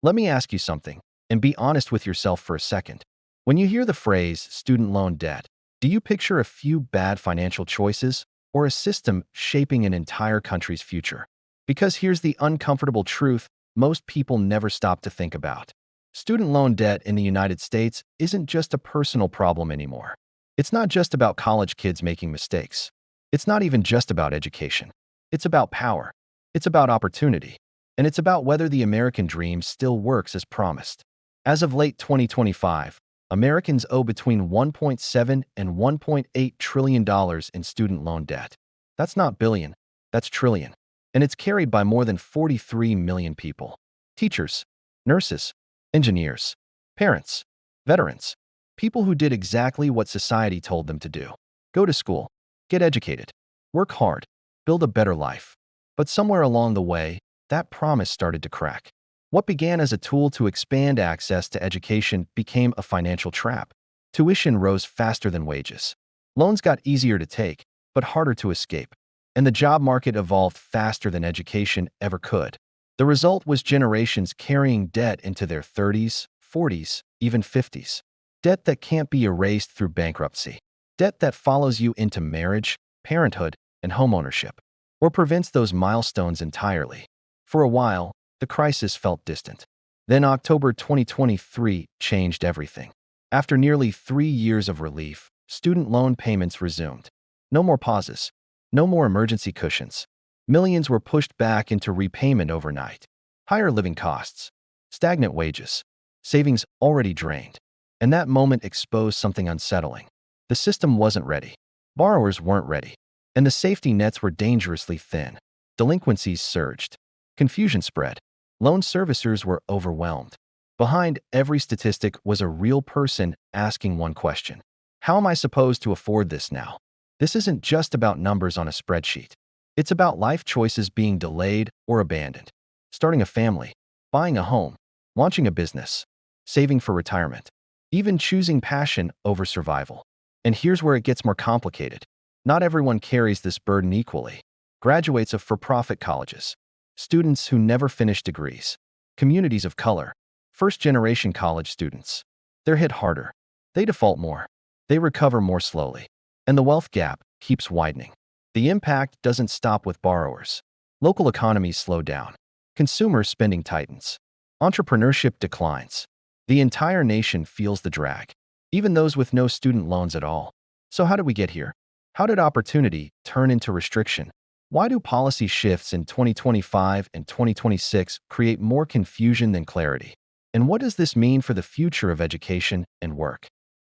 Let me ask you something, and be honest with yourself for a second. When you hear the phrase student loan debt, do you picture a few bad financial choices or a system shaping an entire country's future? Because here's the uncomfortable truth most people never stop to think about. Student loan debt in the United States isn't just a personal problem anymore. It's not just about college kids making mistakes. It's not even just about education. It's about power. It's about opportunity. And it's about whether the American dream still works as promised. As of late 2025, Americans owe between $1.7 and $1.8 trillion in student loan debt. That's not billion, that's trillion. And it's carried by more than 43 million people. Teachers, nurses, engineers, parents, veterans, people who did exactly what society told them to do. Go to school, get educated, work hard, build a better life. But somewhere along the way, that promise started to crack. What began as a tool to expand access to education became a financial trap. Tuition rose faster than wages. Loans got easier to take, but harder to escape. And the job market evolved faster than education ever could. The result was generations carrying debt into their 30s, 40s, even 50s. Debt that can't be erased through bankruptcy. Debt that follows you into marriage, parenthood, and homeownership, or prevents those milestones entirely. For a while, the crisis felt distant. Then October 2023 changed everything. After nearly 3 years of relief, student loan payments resumed. No more pauses. No more emergency cushions. Millions were pushed back into repayment overnight. Higher living costs, stagnant wages, savings already drained. And that moment exposed something unsettling. The system wasn't ready. Borrowers weren't ready. And the safety nets were dangerously thin. Delinquencies surged. Confusion spread. Loan servicers were overwhelmed. Behind every statistic was a real person asking one question. How am I supposed to afford this now? This isn't just about numbers on a spreadsheet. It's about life choices being delayed or abandoned. Starting a family, buying a home, launching a business, saving for retirement, even choosing passion over survival. And here's where it gets more complicated. Not everyone carries this burden equally. Graduates of for-profit colleges, students who never finish degrees, communities of color, first-generation college students. They're hit harder. They default more. They recover more slowly. And the wealth gap keeps widening. The impact doesn't stop with borrowers. Local economies slow down. Consumer spending tightens. Entrepreneurship declines. The entire nation feels the drag, even those with no student loans at all. So how did we get here? How did opportunity turn into restriction? Why do policy shifts in 2025 and 2026 create more confusion than clarity? And what does this mean for the future of education and work?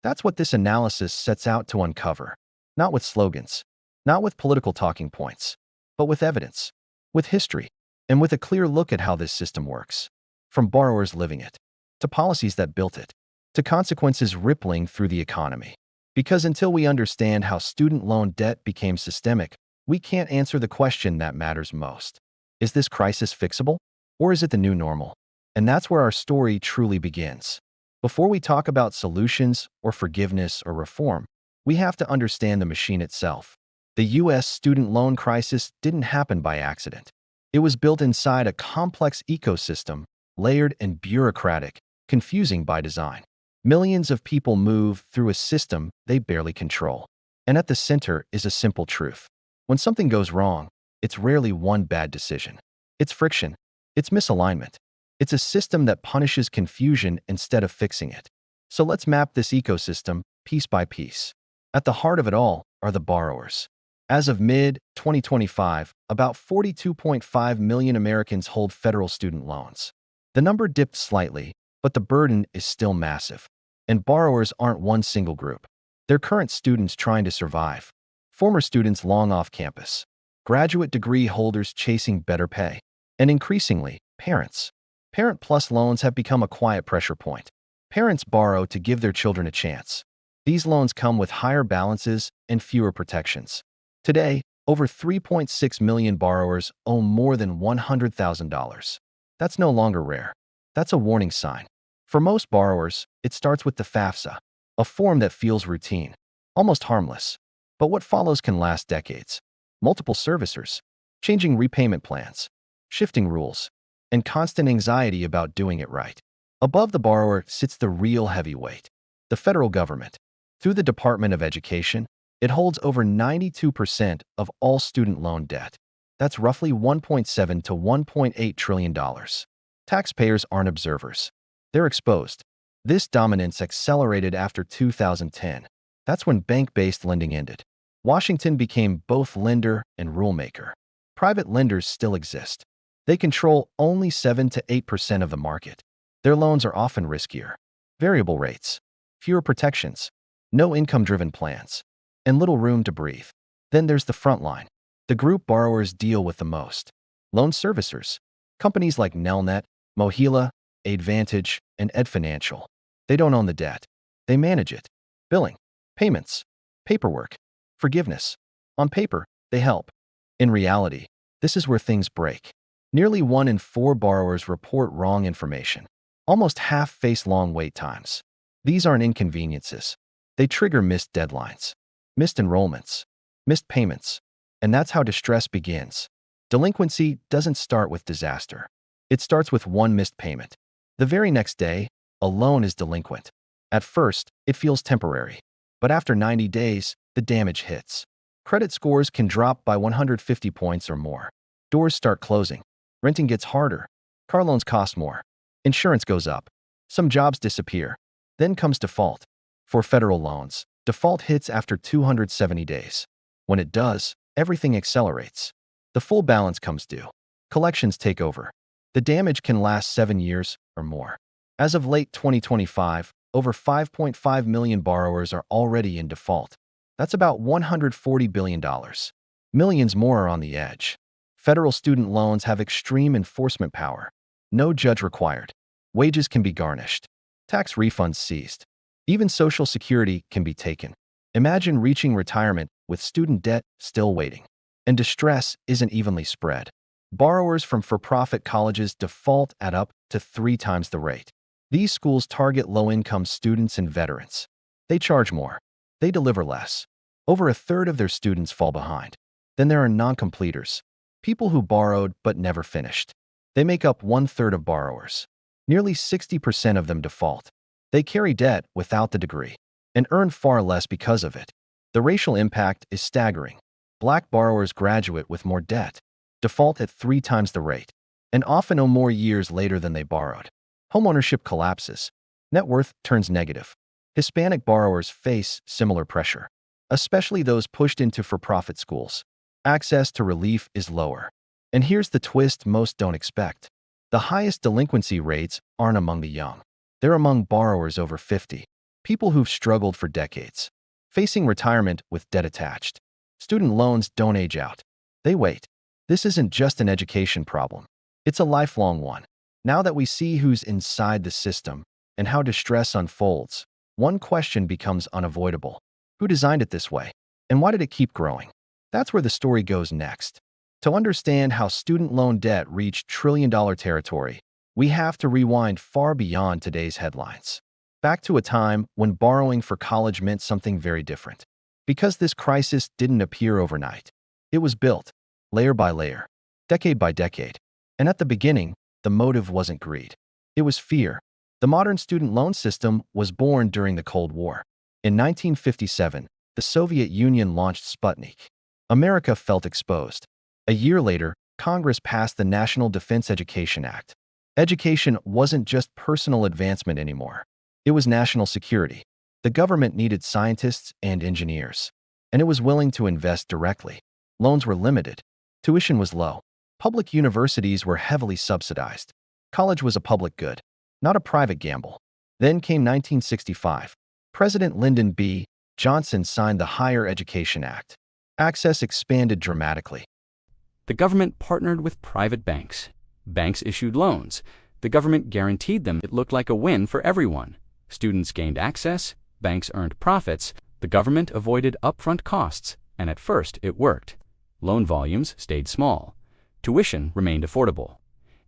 That's what this analysis sets out to uncover. Not with slogans, not with political talking points, but with evidence, with history, and with a clear look at how this system works. From borrowers living it, to policies that built it, to consequences rippling through the economy. Because until we understand how student loan debt became systemic, we can't answer the question that matters most. Is this crisis fixable? Or is it the new normal? And that's where our story truly begins. Before we talk about solutions or forgiveness or reform, we have to understand the machine itself. The U.S. student loan crisis didn't happen by accident. It was built inside a complex ecosystem, layered and bureaucratic, confusing by design. Millions of people move through a system they barely control. And at the center is a simple truth. When something goes wrong, it's rarely one bad decision. It's friction. It's misalignment. It's a system that punishes confusion instead of fixing it. So let's map this ecosystem piece by piece. At the heart of it all are the borrowers. As of mid-2025, about 42.5 million Americans hold federal student loans. The number dipped slightly, but the burden is still massive. And borrowers aren't one single group. They're current students trying to survive, former students long off campus, graduate degree holders chasing better pay, and increasingly, parents. Parent Plus loans have become a quiet pressure point. Parents borrow to give their children a chance. These loans come with higher balances and fewer protections. Today, over 3.6 million borrowers owe more than $100,000. That's no longer rare. That's a warning sign. For most borrowers, it starts with the FAFSA, a form that feels routine, almost harmless. But what follows can last decades. Multiple servicers, changing repayment plans, shifting rules, and constant anxiety about doing it right. Above the borrower sits the real heavyweight, the federal government. Through the Department of Education, it holds over 92% of all student loan debt. That's roughly $1.7 to $1.8 trillion. Taxpayers aren't observers. They're exposed. This dominance accelerated after 2010. That's when bank-based lending ended. Washington became both lender and rulemaker. Private lenders still exist. They control only 7 to 8% of the market. Their loans are often riskier. Variable rates, fewer protections, no income-driven plans, and little room to breathe. Then there's the front line. The group borrowers deal with the most. Loan servicers. Companies like Nelnet, Mohila, Advantage, and Ed Financial. They don't own the debt. They manage it. Billing, payments, paperwork, forgiveness. On paper, they help. In reality, this is where things break. Nearly 1 in 4 borrowers report wrong information. Almost half face long wait times. These aren't inconveniences. They trigger missed deadlines, missed enrollments, missed payments. And that's how distress begins. Delinquency doesn't start with disaster. It starts with one missed payment. The very next day, a loan is delinquent. At first, it feels temporary. But after 90 days, the damage hits. Credit scores can drop by 150 points or more. Doors start closing. Renting gets harder. Car loans cost more. Insurance goes up. Some jobs disappear. Then comes default. For federal loans, default hits after 270 days. When it does, everything accelerates. The full balance comes due. Collections take over. The damage can last 7 years or more. As of late 2025, over 5.5 million borrowers are already in default. That's about $140 billion. Millions more are on the edge. Federal student loans have extreme enforcement power. No judge required. Wages can be garnished. Tax refunds seized. Even Social Security can be taken. Imagine reaching retirement with student debt still waiting. And distress isn't evenly spread. Borrowers from for-profit colleges default at up to 3 times the rate. These schools target low-income students and veterans. They charge more. They deliver less. Over a third of their students fall behind. Then there are non-completers, people who borrowed but never finished. They make up 1/3 of borrowers. Nearly 60% of them default. They carry debt without the degree and earn far less because of it. The racial impact is staggering. Black borrowers graduate with more debt, default at 3 times the rate, and often owe more years later than they borrowed. Homeownership collapses. Net worth turns negative. Hispanic borrowers face similar pressure, especially those pushed into for-profit schools. Access to relief is lower. And here's the twist most don't expect. The highest delinquency rates aren't among the young. They're among borrowers over 50, people who've struggled for decades, facing retirement with debt attached. Student loans don't age out. They wait. This isn't just an education problem. It's a lifelong one. Now that we see who's inside the system and how distress unfolds, one question becomes unavoidable. Who designed it this way? And why did it keep growing? That's where the story goes next. To understand how student loan debt reached trillion-dollar territory, we have to rewind far beyond today's headlines. Back to a time when borrowing for college meant something very different. Because this crisis didn't appear overnight. It was built, layer by layer, decade by decade. And at the beginning, the motive wasn't greed. It was fear. The modern student loan system was born during the Cold War. In 1957, the Soviet Union launched Sputnik. America felt exposed. A year later, Congress passed the National Defense Education Act. Education wasn't just personal advancement anymore. It was national security. The government needed scientists and engineers, and it was willing to invest directly. Loans were limited. Tuition was low. Public universities were heavily subsidized. College was a public good, not a private gamble. Then came 1965. President Lyndon B. Johnson signed the Higher Education Act. Access expanded dramatically. The government partnered with private banks. Banks issued loans. The government guaranteed them. It looked like a win for everyone. Students gained access. Banks earned profits. The government avoided upfront costs. And at first, it worked. Loan volumes stayed small. Tuition remained affordable.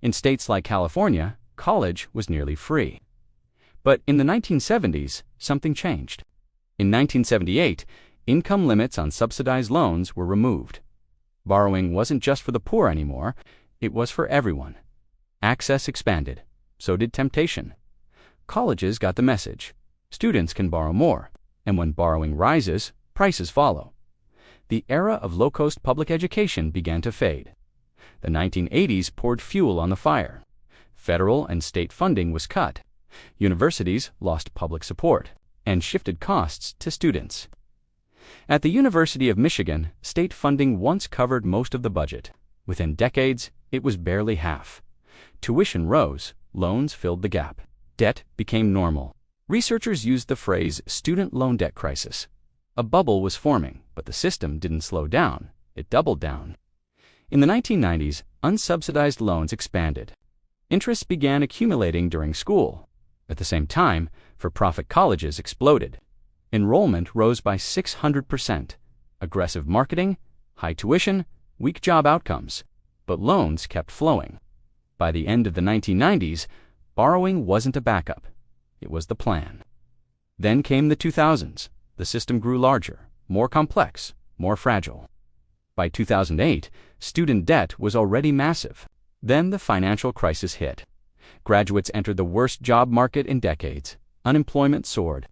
In states like California, college was nearly free. But in the 1970s, something changed. In 1978, income limits on subsidized loans were removed. Borrowing wasn't just for the poor anymore, it was for everyone. Access expanded. So did temptation. Colleges got the message. Students can borrow more, and when borrowing rises, prices follow. The era of low-cost public education began to fade. The 1980s poured fuel on the fire. Federal and state funding was cut. Universities lost public support and shifted costs to students. At the University of Michigan, state funding once covered most of the budget. Within decades, it was barely half. Tuition rose, loans filled the gap. Debt became normal. Researchers used the phrase student loan debt crisis. A bubble was forming, but the system didn't slow down, it doubled down. In the 1990s, unsubsidized loans expanded. Interest began accumulating during school. At the same time, for-profit colleges exploded. Enrollment rose by 600%. Aggressive marketing, high tuition, weak job outcomes. But loans kept flowing. By the end of the 1990s, borrowing wasn't a backup. It was the plan. Then came the 2000s. The system grew larger, more complex, more fragile. By 2008, student debt was already massive. Then the financial crisis hit. Graduates entered the worst job market in decades. Unemployment soared.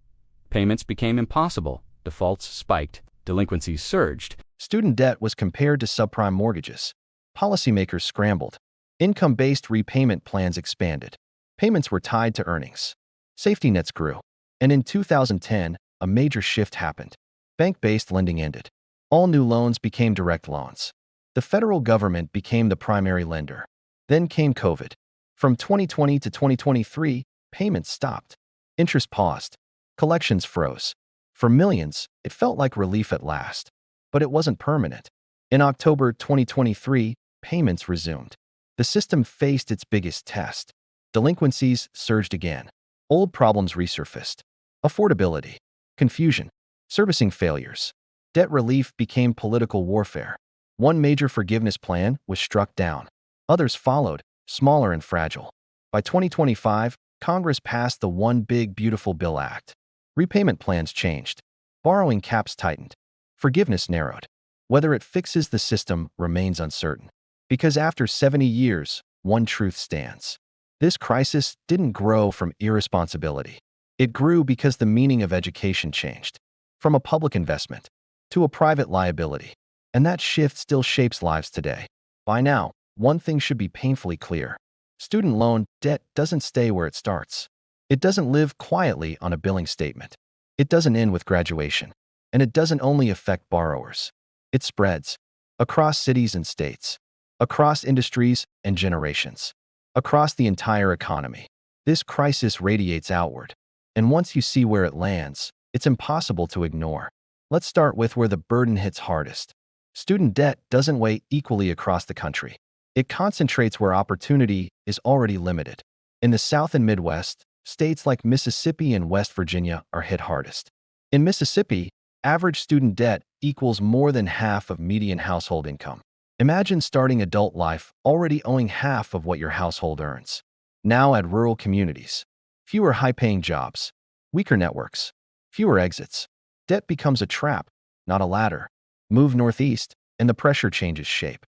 Payments became impossible. Defaults spiked. Delinquencies surged. Student debt was compared to subprime mortgages. Policymakers scrambled. Income-based repayment plans expanded. Payments were tied to earnings. Safety nets grew. And in 2010, a major shift happened. Bank-based lending ended. All new loans became direct loans. The federal government became the primary lender. Then came COVID. From 2020 to 2023, payments stopped. Interest paused. Collections froze. For millions, it felt like relief at last. But it wasn't permanent. In October 2023, payments resumed. The system faced its biggest test. Delinquencies surged again. Old problems resurfaced. Affordability, confusion, servicing failures. Debt relief became political warfare. One major forgiveness plan was struck down. Others followed, smaller and fragile. By 2025, Congress passed the One Big Beautiful Bill Act. Repayment plans changed. Borrowing caps tightened. Forgiveness narrowed. Whether it fixes the system remains uncertain. Because after 70 years, one truth stands. This crisis didn't grow from irresponsibility. It grew because the meaning of education changed. From a public investment to a private liability. And that shift still shapes lives today. By now, one thing should be painfully clear. Student loan debt doesn't stay where it starts. It doesn't live quietly on a billing statement. It doesn't end with graduation. And it doesn't only affect borrowers. It spreads across cities and states, across industries and generations, across the entire economy. This crisis radiates outward. And once you see where it lands, it's impossible to ignore. Let's start with where the burden hits hardest. Student debt doesn't weigh equally across the country. It concentrates where opportunity is already limited. In the South and Midwest, states like Mississippi and West Virginia are hit hardest. In Mississippi, average student debt equals more than half of median household income. Imagine starting adult life already owing half of what your household earns. Now add rural communities. Fewer high-paying jobs, weaker networks, fewer exits. Debt becomes a trap, not a ladder. Move northeast, and the pressure changes shape.